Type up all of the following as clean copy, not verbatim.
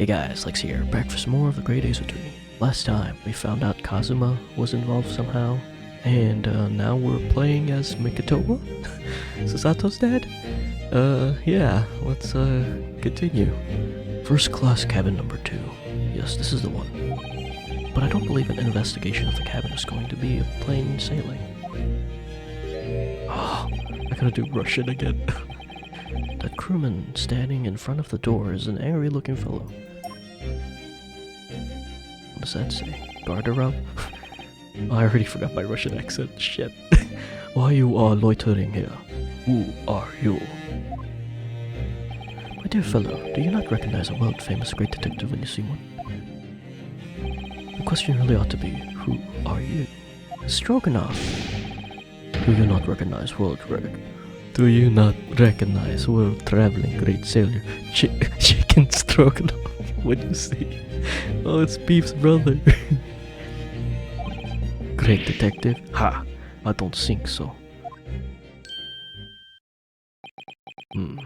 Hey guys, Lex here, back for some more of the Great Attorney. Last time, we found out Kazuma was involved somehow, and now we're playing as Mikitoba, Sasato's dad. Yeah, let's continue. First class cabin number 2. Yes, this is the one. But I don't believe an investigation of the cabin is going to be a plain sailing. Oh, I gotta do Russian again. That crewman standing in front of the door is an angry-looking fellow. What does that say? Garderobe? I already forgot my Russian accent. Shit. Why you are loitering here? Who are you? My dear fellow, do you not recognize a world-famous great detective when you see one? The question really ought to be, who are you? Stroganoff. Do you not recognize world record? Do you not recognize world-traveling great sailor Chicken Stroganoff? What do you see? Oh, it's Beef's brother. Great detective? Ha! I don't think so. Do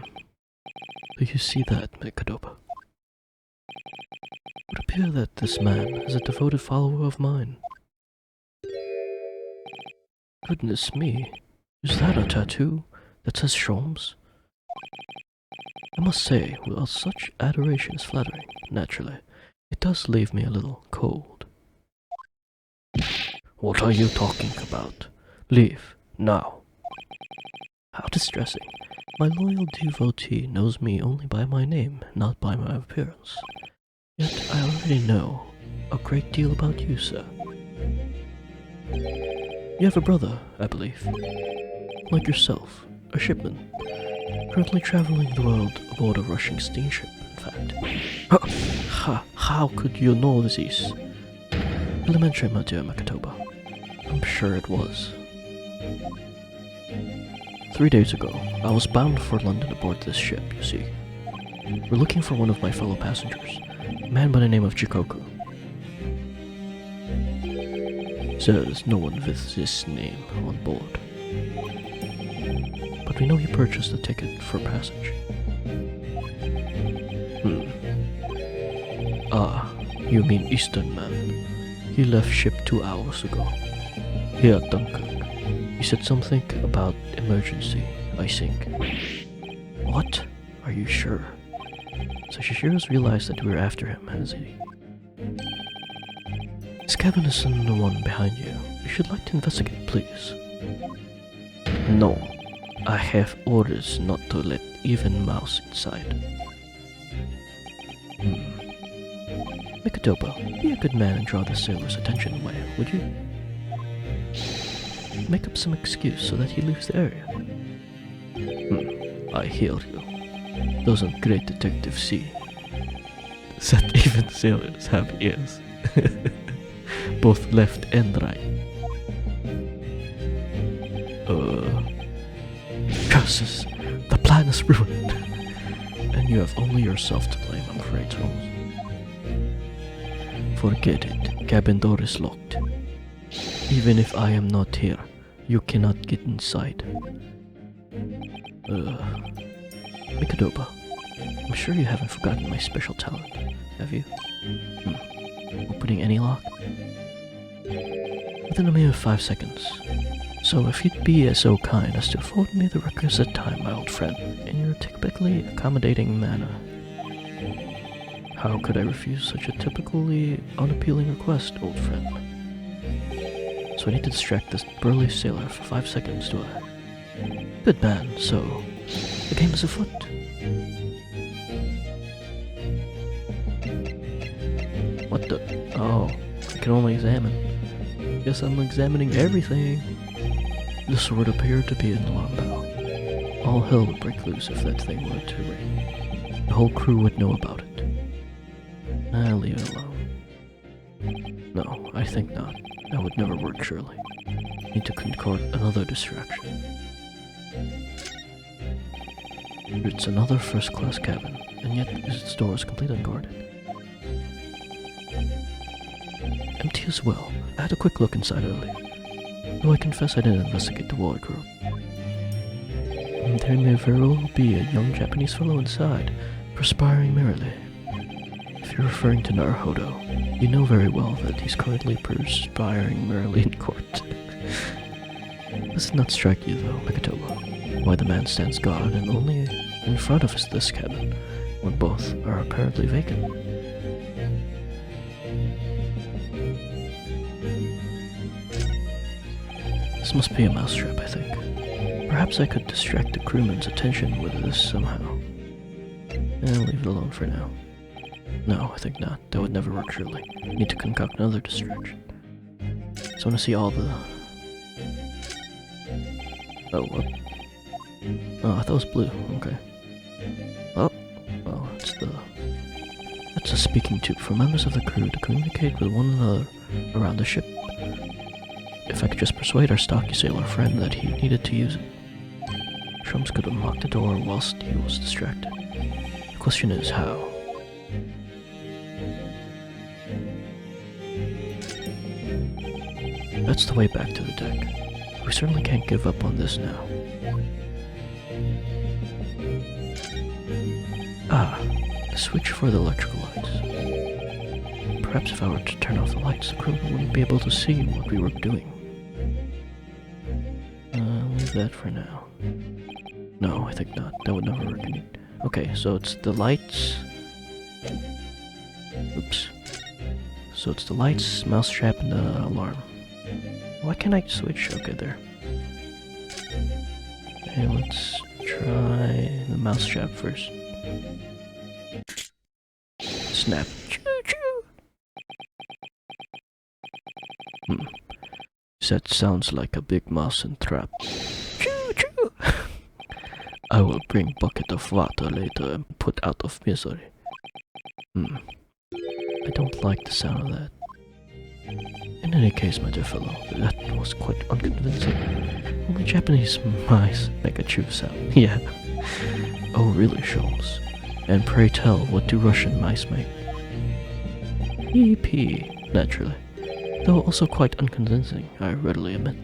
you see that, Mikadoba? It would appear that this man is a devoted follower of mine. Goodness me, is that a tattoo that says Sholmes? I must say, while such adoration is flattering, naturally, it does leave me a little cold. What are you talking about? Leave, now. How distressing. My loyal devotee knows me only by my name, not by my appearance. Yet I already know a great deal about you, sir. You have a brother, I believe. Like yourself, a shipman. Currently traveling the world aboard a Russian steamship, in fact. How could you know this? Elementary, my dear Makatoba. I'm sure it was. 3 days ago, I was bound for London aboard this ship, you see. We're looking for one of my fellow passengers, a man by the name of Chikoku. There's no one with this name on board. But we know he purchased a ticket for passage. Ah, you mean Eastern man. He left ship 2 hours ago. Here at Dunkirk. He said something about emergency, I think. What? Are you sure? So Shishiro's realized that we're after him, has he? His cabin is in the one behind you. You should like to investigate, please. No. I have orders not to let even mouse inside. Mikadoba, be a good man and draw the sailor's attention away, would you? Make up some excuse so that he leaves the area. I hear you. Doesn't great detective see that even sailors have ears? Both left and right. Curses! The plan is ruined. And you have only yourself to blame, I'm afraid, Holmes. Forget it. Cabin door is locked. Even if I am not here, you cannot get inside. Mikadoba, I'm sure you haven't forgotten my special talent, have you? Opening any lock? Within a mere 5 seconds. So if you'd be so kind as to afford me the requisite time, my old friend, in your typically accommodating manner. How could I refuse such a typically unappealing request, old friend? So I need to distract this burly sailor for 5 seconds, do I? Good man, so the game is afoot. What the? Oh, I can only examine. Guess I'm examining everything. This would appear to be an alarm bell. All hell would break loose if that thing were to ring. The whole crew would know about it. I'll leave it alone. No, I think not. That would never work, surely. Need to concoct another distraction. It's another first-class cabin, and yet its door is completely unguarded. Empty as well. I had a quick look inside earlier. Though I confess I didn't investigate the wardrobe. There may very well be a young Japanese fellow inside, perspiring merrily. If you're referring to Naruhodo, you know very well that he's currently perspiring merrily in court. Does it not strike you, though, Mikatoba, why the man stands guard and only in front of this cabin, when both are apparently vacant? This must be a mousetrap, I think. Perhaps I could distract the crewman's attention with this somehow. I'll leave it alone for now. No, I think not. That would never work, surely. Need to concoct another distraction. So I want to see all the... Oh, what? Oh, I thought it was blue. Okay. Oh, it's the... That's a speaking tube for members of the crew to communicate with one another around the ship. If I could just persuade our stocky sailor friend that he needed to use it, Shrums could unlock the door whilst he was distracted. The question is how? That's the way back to the deck. We certainly can't give up on this now. Ah, the switch for the electrical lights. Perhaps if I were to turn off the lights, the crew wouldn't be able to see what we were doing. Leave that for now. No, I think not. That would never work. Okay, so it's the lights. Oops. So it's the lights, mousetrap, and the alarm. Why can't I switch? Okay, there. Okay, let's try the mousetrap first. Snap. Choo-choo! That sounds like a big mouse and trap. Choo-choo! I will bring bucket of water later and put out of misery. I don't like the sound of that. In any case, my dear fellow, that was quite unconvincing. Only Japanese mice make a chew sound. Yeah. Oh, really, Sholmes? And pray tell, what do Russian mice make? PP, naturally. Though also quite unconvincing, I readily admit.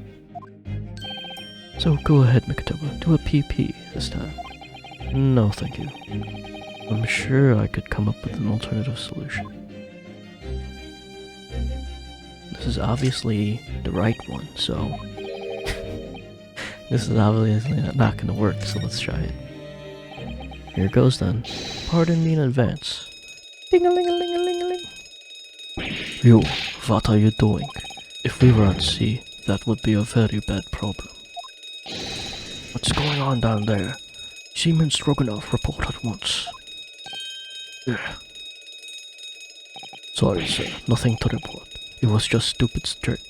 So go ahead, Mikatoba, do a PP this time. No, thank you. I'm sure I could come up with an alternative solution. This is obviously the right one, so... this is obviously not gonna work, so let's try it. Here it goes then. Pardon me in advance. Ding-a-ling-a-ling-a-ling-a-ling. You, what are you doing? If we were at sea, that would be a very bad problem. What's going on down there? Seaman Stroganoff, report at once. Yeah. Sorry, sir, nothing to report. It was just stupid trick.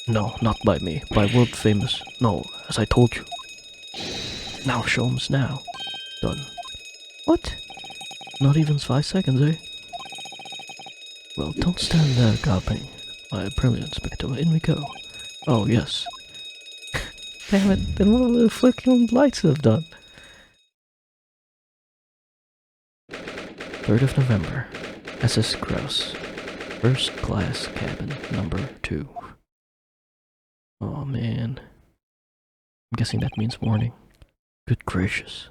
No, not by me, by world famous. No, as I told you. Now, Sholmes, now. Done. What? Not even 5 seconds, eh? Well, don't stand there gawping. My brilliance, Mikatoba, in we go. Oh, yes. Damn it, then what will the flickering lights have done? 3rd of November, SS Grouse, first class cabin number 2. Oh man. I'm guessing that means morning. Good gracious.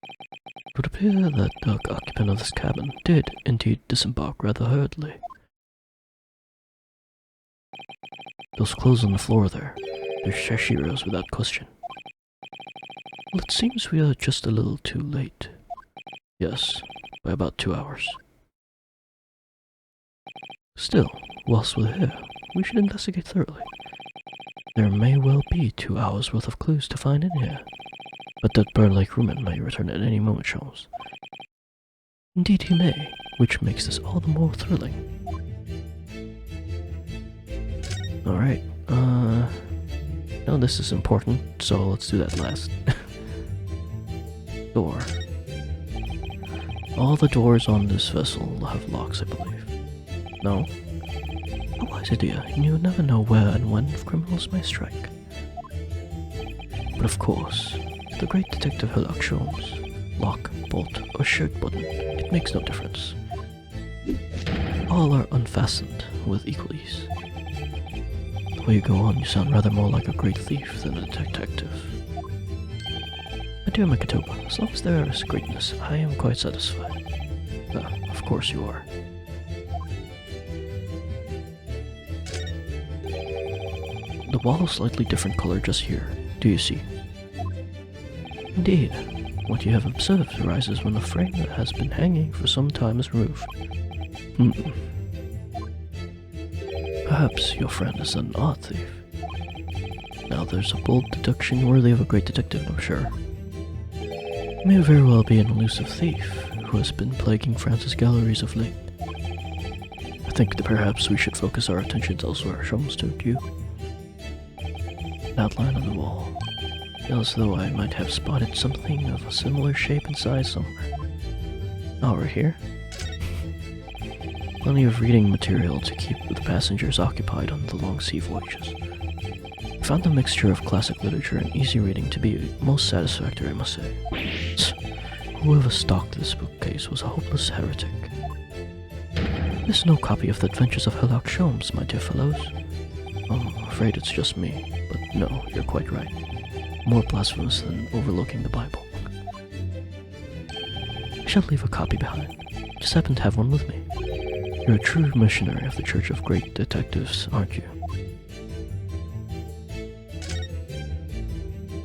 It would appear that the occupant of this cabin did indeed disembark rather hurriedly. Those clothes on the floor there, they're Shashiro's without question. Well, it seems we are just a little too late. Yes, by about 2 hours. Still, whilst we're here, we should investigate thoroughly. There may well be 2 hours worth of clues to find in here. But that Burnley crewman may return at any moment, Sholmes. Indeed he may, which makes this all the more thrilling. Alright, no, this is important, so let's do that last. Door. All the doors on this vessel have locks, I believe. No? A wise idea, and you never know where and when criminals may strike. But of course, the great detective Sherlock Holmes, lock, bolt, or shirt button, it makes no difference. All are unfastened with equal ease. The way you go on, you sound rather more like a great thief than a detective. My dear Mikatoba, as long as there is greatness, I am quite satisfied. Of Of course you are. The wall is slightly different color just here. Do you see? Indeed. What you have observed arises when a frame that has been hanging for some time is removed. Perhaps your friend is an art thief. Now there's a bold deduction worthy of a great detective, I'm sure. He may very well be an elusive thief who has been plaguing France's galleries of late. I think that perhaps we should focus our attentions elsewhere, Sholmes, don't you? An outline on the wall. Feels as though I might have spotted something of a similar shape and size somewhere. Oh, right here? Plenty of reading material to keep the passengers occupied on the long sea voyages. I found the mixture of classic literature and easy reading to be most satisfactory, I must say. Whoever stocked this bookcase was a hopeless heretic. There's no copy of the Adventures of Sherlock Holmes, my dear fellows. I'm afraid it's just me, but no, you're quite right. More blasphemous than overlooking the Bible. I shall leave a copy behind. Just happen to have one with me. You're a true missionary of the Church of Great Detectives, aren't you?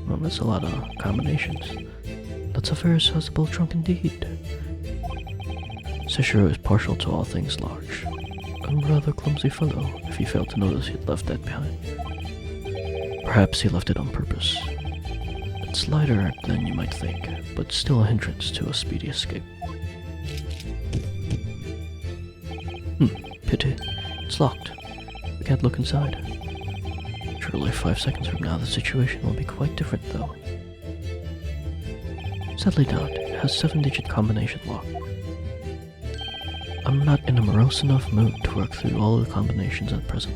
Well, that's a lot of combinations. That's a very sizable trunk indeed. Cicero is partial to all things large. A rather clumsy fellow, if he failed to notice he'd left that behind. Perhaps he left it on purpose. It's lighter than you might think, but still a hindrance to a speedy escape. Pity. It's locked. We can't look inside. Surely 5 seconds from now the situation will be quite different, though. Sadly not. It has 7-digit combination lock. I'm not in a morose enough mood to work through all of the combinations at present.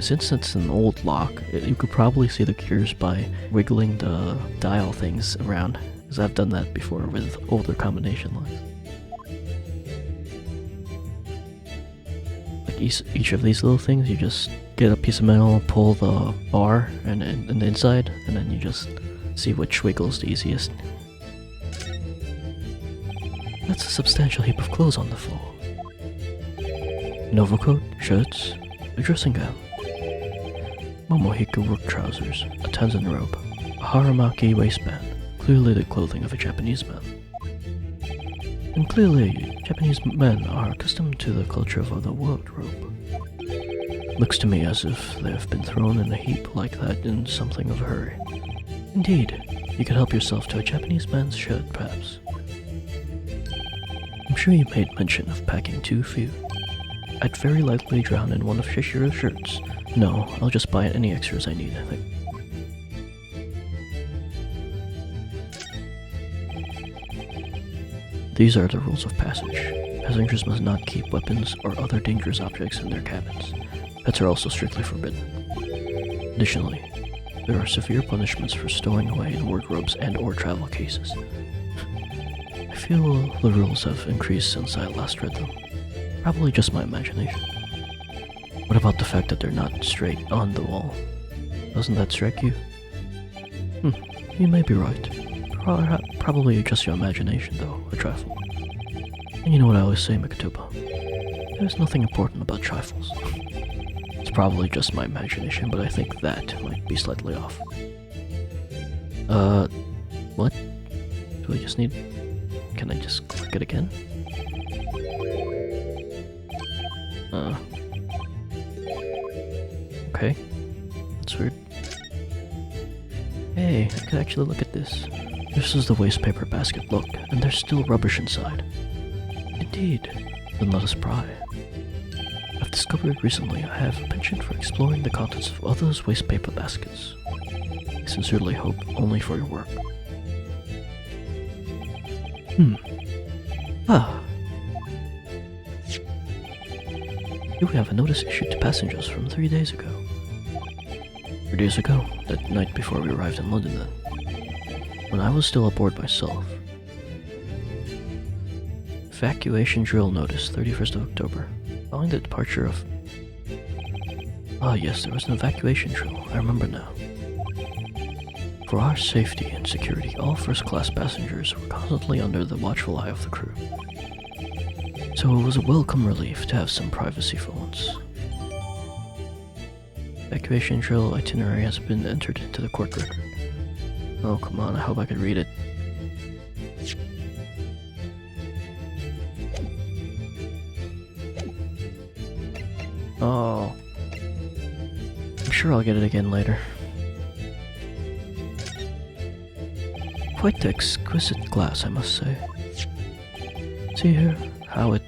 Since it's an old lock, you could probably see the gears by wiggling the dial things around, because I've done that before with older combination locks. Like each of these little things, you just get a piece of metal, pull the bar and the inside, and then you just see which wiggles the easiest. That's a substantial heap of clothes on the floor. An overcoat, shirts, a dressing gown. Momohiko work trousers, a Tanzan robe, a haramaki waistband, clearly the clothing of a Japanese man. And clearly, Japanese men are accustomed to the culture of the wardrobe. Looks to me as if they have been thrown in a heap like that in something of a hurry. Indeed, you could help yourself to a Japanese man's shirt, perhaps. I'm sure you made mention of packing too few. I'd very likely drown in one of Shishiro's shirts. No, I'll just buy any extras I need, I think. These are the rules of passage. Passengers must not keep weapons or other dangerous objects in their cabins. Pets are also strictly forbidden. Additionally, there are severe punishments for stowing away in wardrobes and or travel cases. I feel the rules have increased since I last read them. Probably just my imagination. What about the fact that they're not straight on the wall? Doesn't that strike you? You may be right. Probably just your imagination, though, a trifle. And you know what I always say, Mikatopa? There's nothing important about trifles. It's probably just my imagination, but I think that might be slightly off. What? Do I just need... Can I just click it again? Okay. That's weird. Hey, I could actually look at this. This is the waste paper basket, look, and there's still rubbish inside. Indeed. Then let us pry. I've discovered recently I have a penchant for exploring the contents of others' waste paper baskets. I sincerely hope only for your work. Here we have a notice issued to passengers from 3 days ago. 3 days ago, that night before we arrived in London then. When I was still aboard myself. Evacuation drill notice, 31st of October. Following the departure of... Ah yes, there was an evacuation drill, I remember now. For our safety and security, all first-class passengers were constantly under the watchful eye of the crew. So it was a welcome relief to have some privacy for once. Evacuation drill itinerary has been entered into the court record. Oh, come on, I hope I could read it. Oh. I'm sure I'll get it again later. Quite the exquisite glass, I must say. See here how it...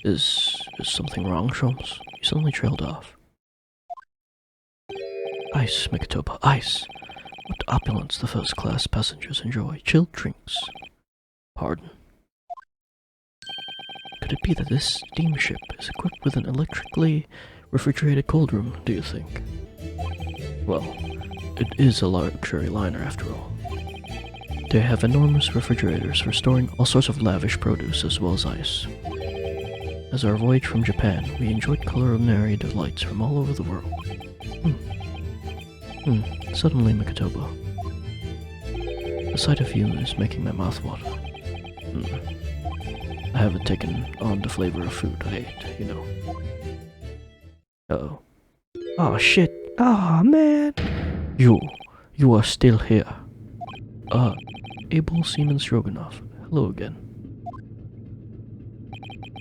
Is something wrong, Sholmes? You suddenly trailed off. Ice, Mikotoba, ice! What opulence the first-class passengers enjoy. Chilled drinks. Pardon. Could it be that this steamship is equipped with an electrically refrigerated cold room, do you think? Well, it is a luxury liner after all. They have enormous refrigerators for storing all sorts of lavish produce as well as ice. As our voyage from Japan, we enjoyed culinary delights from all over the world. Suddenly, Mikotoba. The sight of you is making my mouth water. I haven't taken on the flavor of food I ate, you know. Uh-oh. Oh shit! Oh man! You are still here. Abel Seaman Stroganoff. Hello again.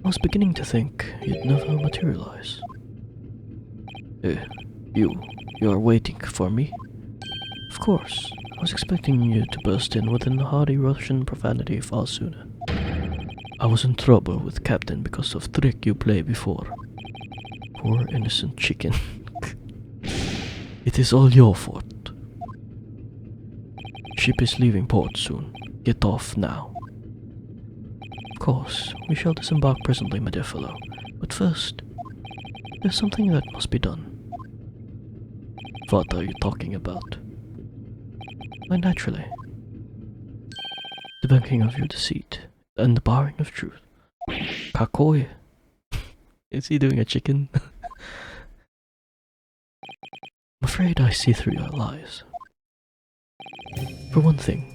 I was beginning to think you'd never materialize. You are waiting for me? Of course. I was expecting you to burst in with a hearty Russian profanity far sooner. I was in trouble with Captain because of trick you played before. Poor innocent chicken. It is all your fault. Ship is leaving port soon. Get off now. Of course, we shall disembark presently, my dear fellow. But first, there's something that must be done. What are you talking about? Why, naturally. The banking of your deceit, and the barring of truth. Kakoi. Is he doing a chicken? I'm afraid I see through your lies. For one thing,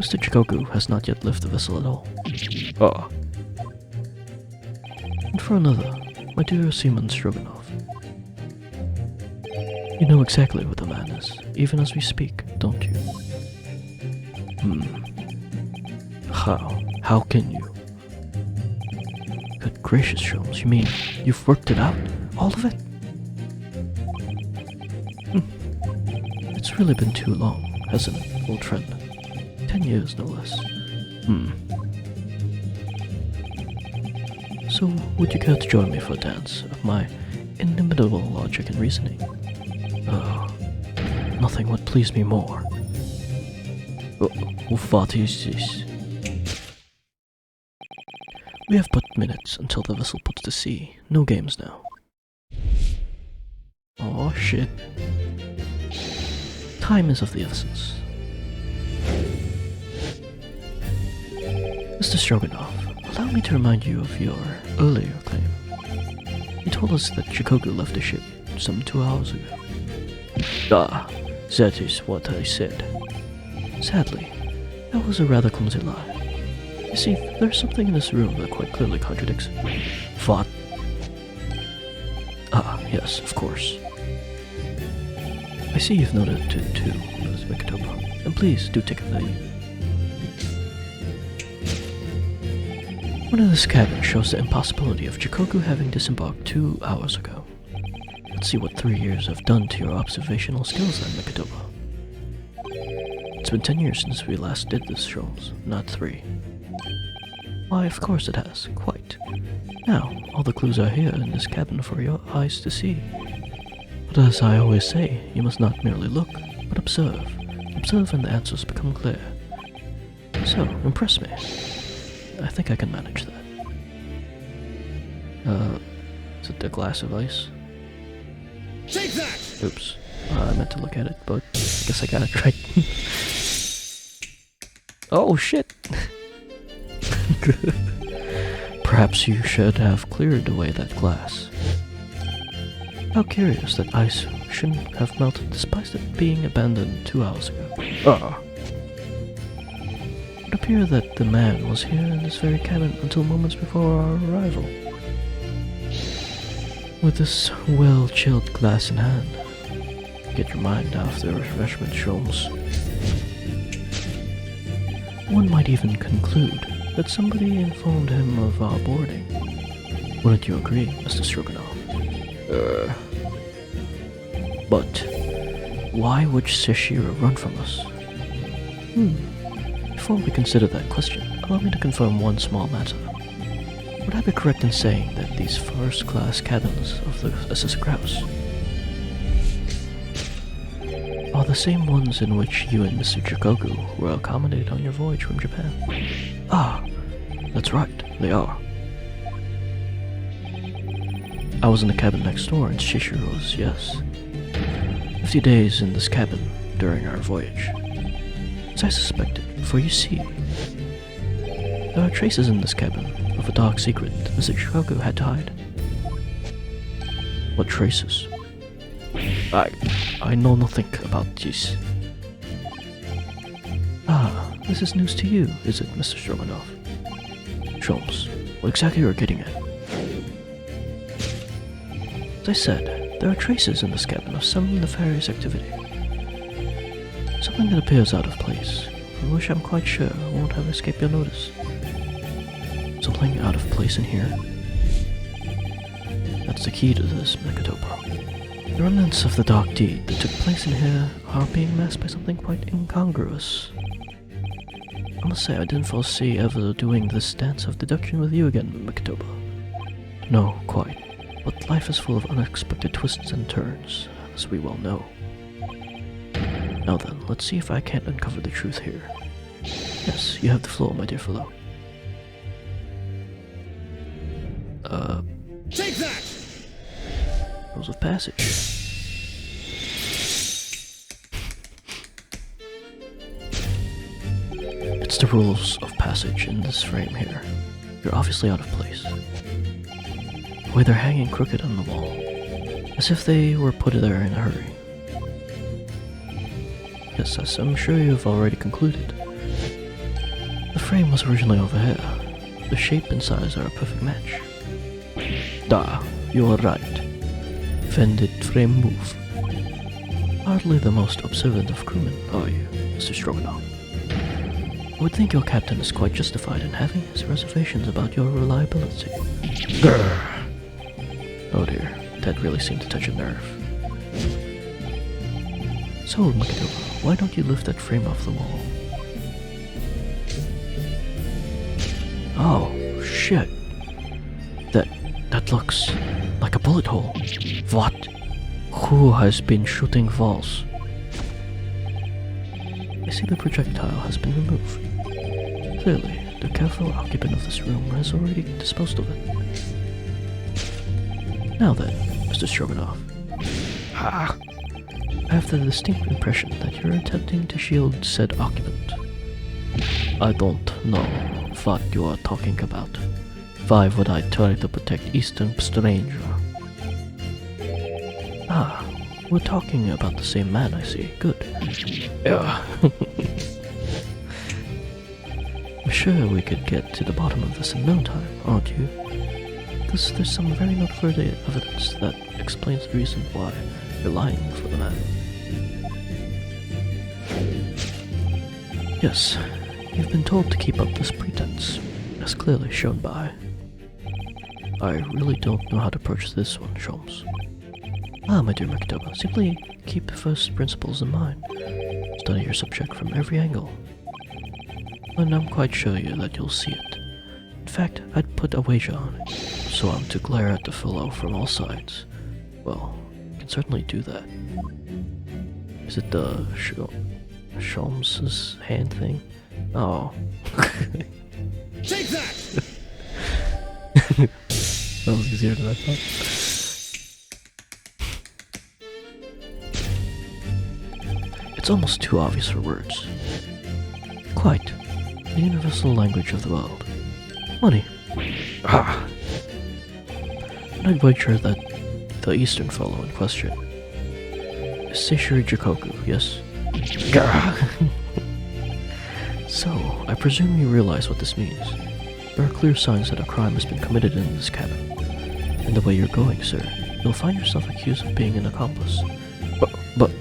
Mr. Chikoku has not yet left the vessel at all. And for another, my dear Seaman Stroganoff. You know exactly what the man is, even as we speak, don't you? How can you? Good gracious, Sholmes, you mean you've worked it out? All of it? It's really been too long, hasn't it, old friend? 10 years, no less. So, would you care to join me for a dance of my inimitable logic and reasoning? Nothing would please me more. What is this? We have but minutes until the vessel puts to sea. No games now. Oh shit. Time is of the essence. Mr. Stroganoff, allow me to remind you of your earlier claim. You told us that Chikoku left the ship some 2 hours ago. That is what I said. Sadly, that was a rather clumsy lie. You see, there's something in this room that quite clearly contradicts it. What? Yes, of course. I see you've noted it too, Ms. Mikotoba, and please do take a note. One of this cabin shows the impossibility of Chikoku having disembarked 2 hours ago. Let's see what 3 years have done to your observational skills then, Mikotoba. It's been 10 years since we last did this, Sholmes, not 3. Why, of course it has, quite. Now, all the clues are here in this cabin for your eyes to see. But as I always say, you must not merely look, but observe. Observe and the answers become clear. So, impress me. I think I can manage that. Is it a glass of ice? Take that! Oops. I meant to look at it, but I guess I got it right. Oh shit! Perhaps you should have cleared away that glass. How curious that ice shouldn't have melted despite it being abandoned 2 hours ago. It appear that the man was here in this very cabin until moments before our arrival. With this well-chilled glass in hand, get your mind off the refreshment, Sholmes. One might even conclude that somebody informed him of our boarding. Wouldn't you agree, Mr. Stroganoff? But why would Seshira run from us? Before we consider that question, allow me to confirm one small matter. Would I be correct in saying that these first-class cabins of the SS Grouse are the same ones in which you and Mr. Chikoku were accommodated on your voyage from Japan? Ah, that's right, they are. I was in the cabin next door and Shishiro's, yes. 50 days in this cabin during our voyage. As I suspected, for you see, there are traces in this cabin of a dark secret Mr. Chikoku had to hide. What traces? I know nothing about this. Ah, this is news to you, is it, Mr. Stroganoff? Sholmes, what exactly are you getting at? As I said, there are traces in this cabin of some nefarious activity. Something that appears out of place, for which I'm quite sure won't have escaped your notice. Something out of place in here? That's the key to this, Mekatopa. The remnants of the dark deed that took place in here are being masked by something quite incongruous. I must say I didn't foresee ever doing this dance of deduction with you again, Mekatopa. No, quite. But life is full of unexpected twists and turns, as we well know. Now then, let's see if I can't uncover the truth here. Yes, you have the floor, my dear fellow. Take that! Rules of passage. It's the rules of passage in this frame here. You're obviously out of place. The way they're hanging crooked on the wall, as if they were put there in a hurry. Yes, as I'm sure you've already concluded. The frame was originally over here. The shape and size are a perfect match. Da, you are right. Fended frame move. Hardly the most observant of crewmen, are you, Mr. Stroganoff? I would think your captain is quite justified in having his reservations about your reliability. Grr. Oh dear, that really seemed to touch a nerve. So, Mekatopa, why don't you lift that frame off the wall? Oh, shit. That looks like a bullet hole. What? Who has been shooting walls? I see the projectile has been removed. Clearly, the careful occupant of this room has already disposed of it. Now then, Mr. Stroganoff. I have the distinct impression that you're attempting to shield said occupant. I don't know what you are talking about. Why would I try to protect Eastern stranger? Ah, we're talking about the same man, I see. Good. Yeah. I'm sure we could get to the bottom of this in no time, aren't you? Because there's some very noteworthy evidence that explains the reason why you're lying for the man. Yes, you've been told to keep up this pretense, as clearly shown by... I really don't know how to approach this one, Sholmes. Ah, my dear Mekatopa, simply keep first principles in mind. Study your subject from every angle. And I'm quite sure that you'll see it. In fact, I'd put a wager on it. So I'm to glare at the fellow from all sides. Well, you can certainly do that. Is it the Sholmes' hand thing? Oh. Take that! That was easier than I thought. It's almost too obvious for words. Quite. The universal language of the world. Money. Ah. And I'd wager that the eastern fellow in question is Seishiro Jikoku, yes? So, I presume you realize what this means. There are clear signs that a crime has been committed in this cabin. And the way you're going, sir, you'll find yourself accused of being an accomplice. But...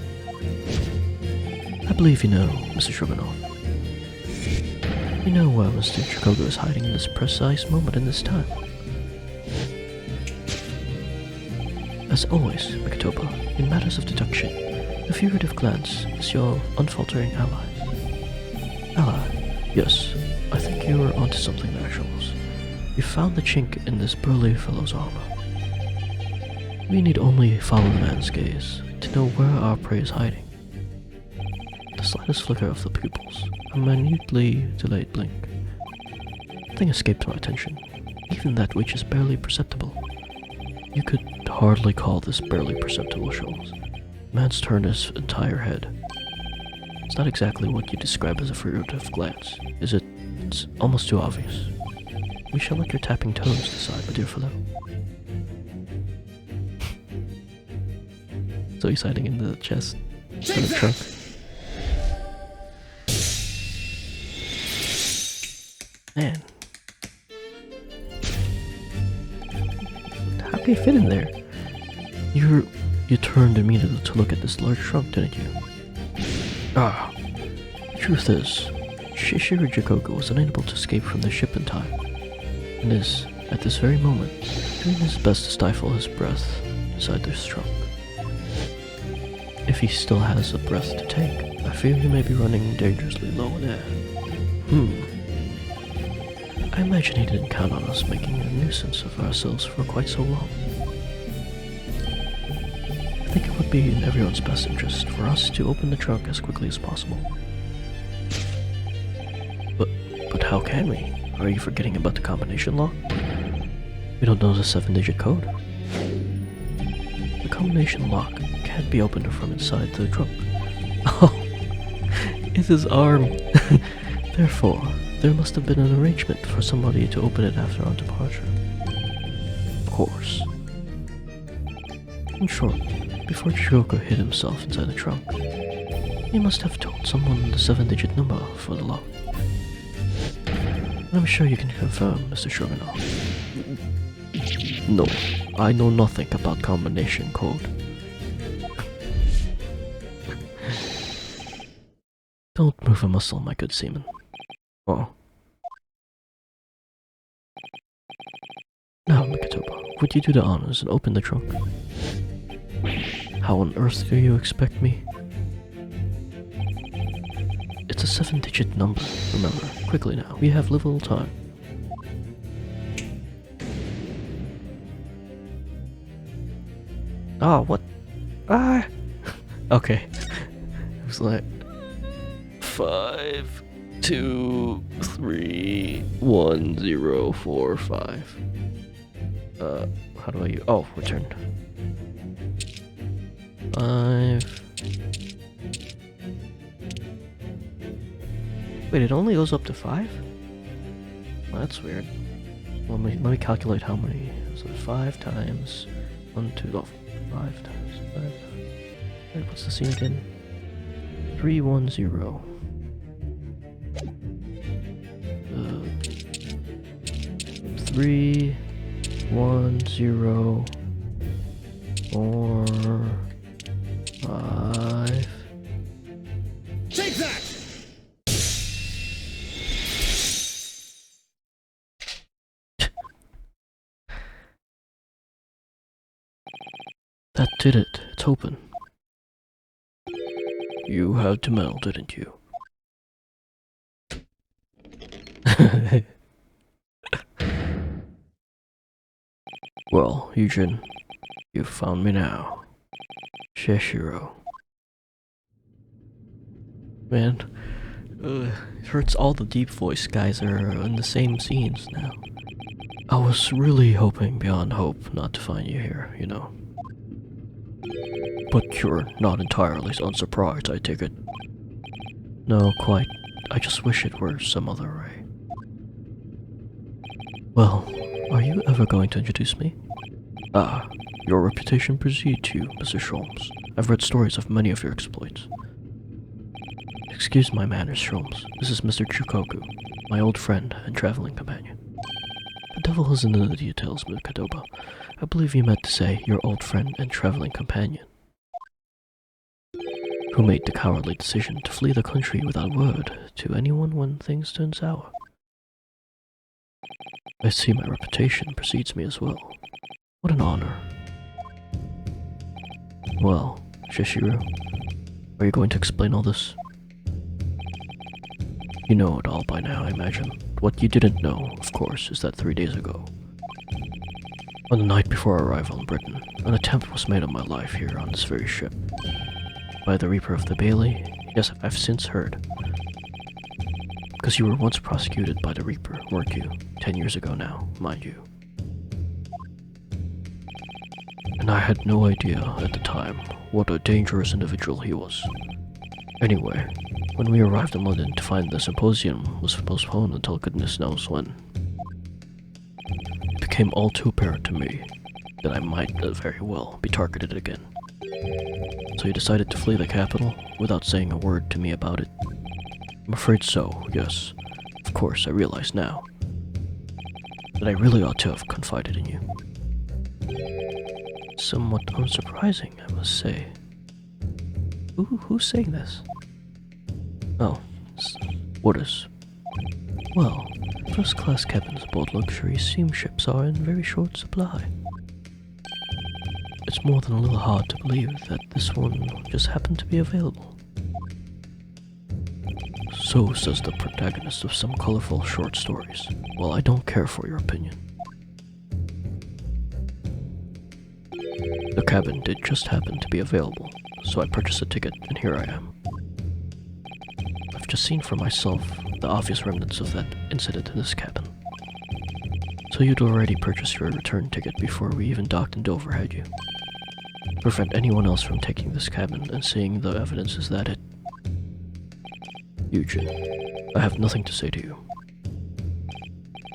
I believe you know, Mr. Stroganoff. You know where Mr. Chikogo is hiding in this precise moment in this time. As always, Mikotopa, in matters of deduction, the figurative glance is your unfaltering ally. Ally, yes, I think you are onto something there, Charles. You found the chink in this burly fellow's armor. We need only follow the man's gaze to know where our prey is hiding. The slightest flicker of the pupils, a minutely delayed blink. Nothing escaped my attention, even that which is barely perceptible. You could hardly call this barely perceptible, Charles. The man's turned his entire head. It's not exactly what you describe as a furtive glance, is it? It's almost too obvious. We shall let your tapping toes decide, my dear fellow. So he's hiding in the chest, in the trunk. Man. How can you fit in there? You turned immediately to look at this large trunk, didn't you? Ah. The truth is, Shishiro Chikogo was unable to escape from the ship in time, and is, at this very moment, doing his best to stifle his breath inside this trunk. If he still has a breath to take, I fear he may be running dangerously low in air. I imagine he didn't count on us making a nuisance of ourselves for quite so long. I think it would be in everyone's best interest for us to open the trunk as quickly as possible. But how can we? Are you forgetting about the combination lock? We don't know the 7-digit code. The combination lock can't be opened from inside the trunk. Oh, it's his arm. Therefore, there must have been an arrangement for somebody to open it after our departure. Of course. In short, before Chikogo hid himself inside the trunk, he must have told someone the 7-digit number for the lock. And I'm sure you can confirm, Mr. Stroganoff. No, I know nothing about combination code. Don't move a muscle, my good seaman. Oh. Now, Mikotopa, would you do the honors and open the trunk? How on earth do you expect me? It's a 7-digit number, remember. Quickly now, we have little time. Oh, what? Ah! Okay. It was like 5, 2, 3, 1, 0, 4, 5. How do I oh, return. 5. Wait, it only goes up to 5? Well, that's weird. Let me calculate how many. So 5 times 1, 2, oh, 5 times 5. Wait, what's the scene again? 3, 1, 0. 3, 1, 0, 4, 5. Take that! That did it. It's open. You had to meddle, didn't you? Well, Eugen, you've found me now. Shishiro. Man, it hurts all the deep voice guys are in the same scenes now. I was really hoping beyond hope not to find you here, you know. But you're not entirely unsurprised, I take it. No, quite. I just wish it were some other way. Well, are you ever going to introduce me? Ah, your reputation precedes you, Mr. Sholmes. I've read stories of many of your exploits. Excuse my manners, Sholmes. This is Mr. Chukoku, my old friend and traveling companion. The devil is in the details, Mikadoba. I believe you meant to say your old friend and traveling companion, who made the cowardly decision to flee the country without word to anyone when things turn sour. I see my reputation precedes me as well. What an honor. Well, Shishiru, are you going to explain all this? You know it all by now, I imagine. What you didn't know, of course, is that 3 days ago, on the night before our arrival in Britain, an attempt was made on my life here on this very ship. By the Reaper of the Bailey? Yes, I've since heard. Because you were once prosecuted by the Reaper, weren't you? 10 years ago now, mind you. And I had no idea at the time what a dangerous individual he was. Anyway, when we arrived in London to find the symposium was postponed until goodness knows when, it became all too apparent to me that I might very well be targeted again. So you decided to flee the capital without saying a word to me about it? I'm afraid so, yes. Of course, I realize now that I really ought to have confided in you. Somewhat unsurprising, I must say. Who's saying this? Oh, orders. Well, first-class cabins aboard luxury steamships are in very short supply. It's more than a little hard to believe that this one just happened to be available. So says the protagonist of some colorful short stories. Well, I don't care for your opinion. The cabin did just happen to be available, so I purchased a ticket, and here I am. I've just seen for myself the obvious remnants of that incident in this cabin. So you'd already purchased your return ticket before we even docked in Dover, had you? To prevent anyone else from taking this cabin and seeing the evidence is that it... Eugene, I have nothing to say to you.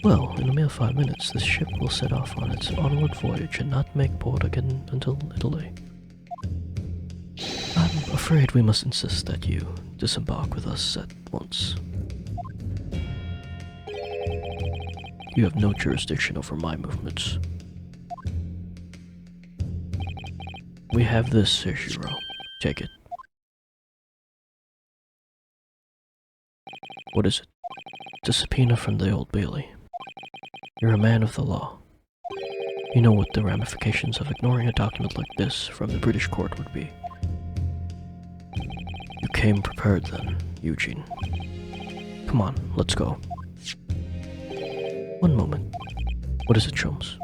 Well, in a mere 5 minutes, this ship will set off on its onward voyage and not make port again until Italy. I'm afraid we must insist that you disembark with us at once. You have no jurisdiction over my movements. We have this, Ishiro. Take it. What is it? It's a subpoena from the Old Bailey. You're a man of the law. You know what the ramifications of ignoring a document like this from the British court would be. You came prepared then, Eugene. Come on, let's go. One moment. What is it, Sholmes?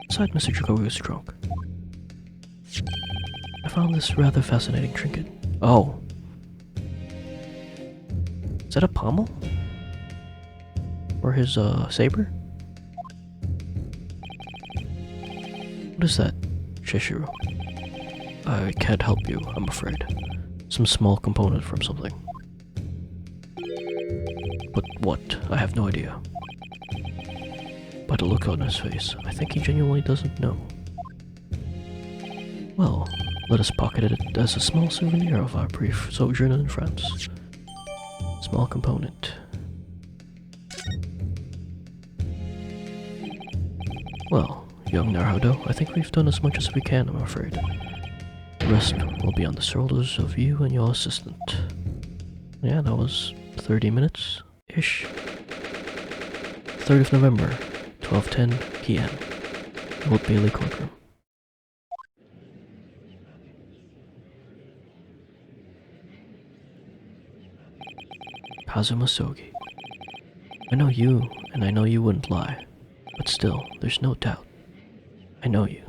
Inside Mr. Jacoby's trunk. I found this rather fascinating trinket. Oh. Is that a pommel? Or his, saber? What is that, Shishiru? I can't help you, I'm afraid. Some small component from something. But what? I have no idea. By the look on his face, I think he genuinely doesn't know. Well, let us pocket it as a small souvenir of our brief sojourn in France. Small component. Well, young Naruhodo, I think we've done as much as we can, I'm afraid. The rest will be on the shoulders of you and your assistant. Yeah, that was 30 minutes-ish. 3rd of November, 12:10 p.m. Old Bailey Courtroom. Kazuma Sogi. I know you, and I know you wouldn't lie. But still, there's no doubt. I know you,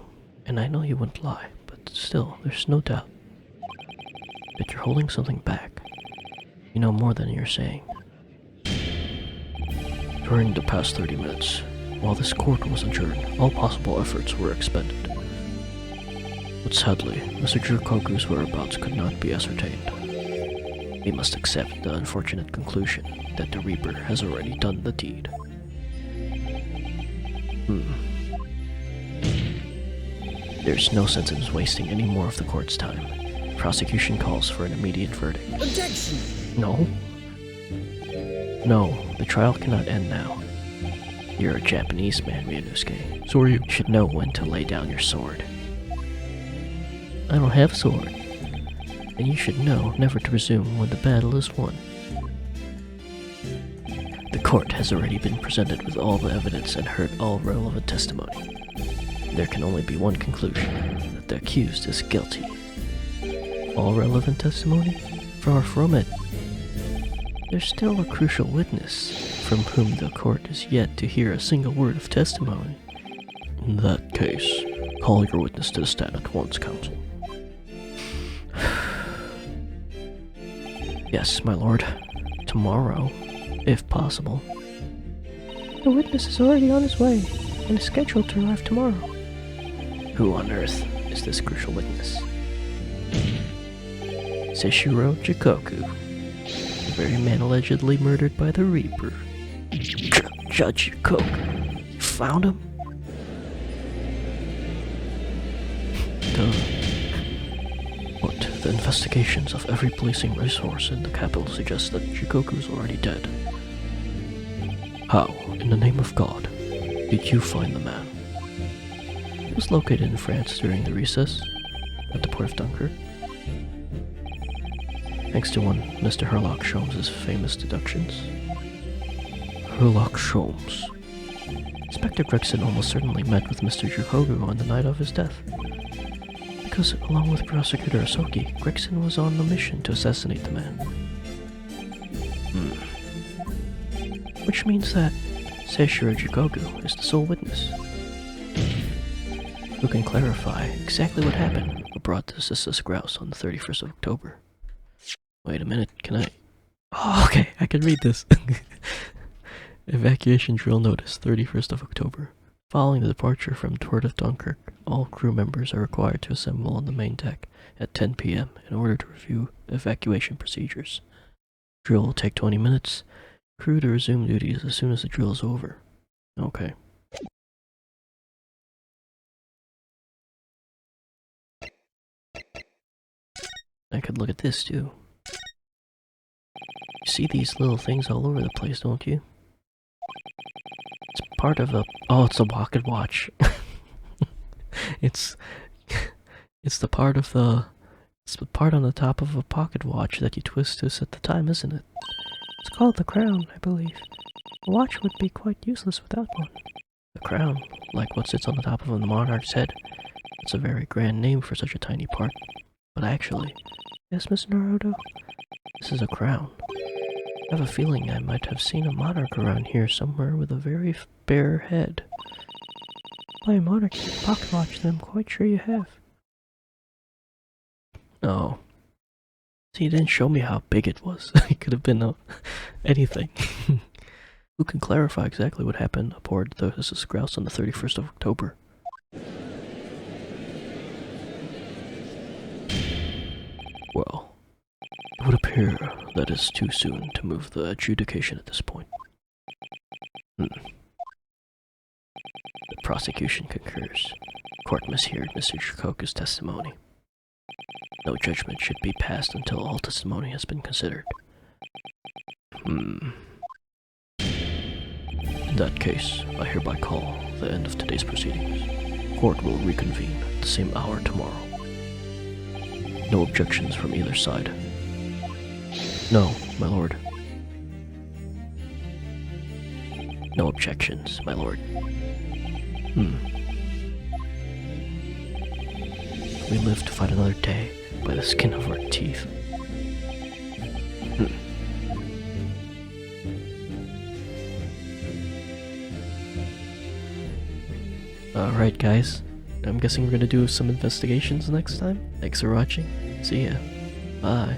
and I know you wouldn't lie, but still, there's no doubt that you're holding something back. You know more than you're saying. During the past 30 minutes, while this court was adjourned, all possible efforts were expended. But sadly, Mr. Jukoku's whereabouts could not be ascertained. We must accept the unfortunate conclusion that the Reaper has already done the deed. There's no sense in wasting any more of the court's time. Prosecution calls for an immediate verdict. Objection! No. No, the trial cannot end now. You're a Japanese man, Ryunoske. So are you. You should know when to lay down your sword. I don't have a sword. And you should know never to resume when the battle is won. The court has already been presented with all the evidence and heard all relevant testimony. There can only be one conclusion, that the accused is guilty. All relevant testimony? Far from it. There's still a crucial witness, from whom the court is yet to hear a single word of testimony. In that case, call your witness to the stand at once, counsel. Yes, my lord. Tomorrow, if possible. The witness is already on his way, and is scheduled to arrive tomorrow. Who on earth is this crucial witness? Seishiro Jikoku, the very man allegedly murdered by the Reaper. Judge Jikoku, you found him? The investigations of every policing resource in the capital suggest that Jikoku is already dead. How, in the name of God, did you find the man? He was located in France during the recess at the port of Dunkirk. Thanks to one Mr. Herlock Sholmes' famous deductions. Herlock Sholmes. Inspector Gregson almost certainly met with Mr. Jikoku on the night of his death. Because, along with Prosecutor Asoki, Gregson was on a mission to assassinate the man. Which means that Seishiro Jikoku is the sole witness. Who can clarify exactly what happened abroad to SS Grouse on the 31st of October. Wait a minute, can I... Oh, okay, I can read this. Evacuation drill notice, 31st of October. Following the departure from Port of Dunkirk, all crew members are required to assemble on the main deck at 10 p.m. in order to review evacuation procedures. Drill will take 20 minutes. Crew to resume duties as soon as the drill is over. Okay. I could look at this too. You see these little things all over the place, don't you? It's part of a... Oh, it's a pocket watch. it's the part of the... It's the part on the top of a pocket watch that you twist to set the time, isn't it? It's called the crown, I believe. A watch would be quite useless without one. The crown, like what sits on the top of the monarch's head. It's a very grand name for such a tiny part. But actually... Yes, Miss Naruhodo? This is a crown. I have a feeling I might have seen a monarch around here somewhere with a very bare head. By a monarch with a pocket watch, then I'm quite sure you have. Oh. See, you didn't show me how big it was. It could have been anything. Who can clarify exactly what happened aboard the SS Grouse on the 31st of October? Well, it would appear that it's too soon to move the adjudication at this point. The prosecution concurs. Court must hear Mr. Jikoku's testimony. No judgment should be passed until all testimony has been considered. In that case, I hereby call the end of today's proceedings. Court will reconvene at the same hour tomorrow. No objections from either side. No, my lord. No objections, my lord. We live to fight another day by the skin of our teeth. Alright guys, I'm guessing we're gonna do some investigations next time. Thanks for watching. See ya. Bye.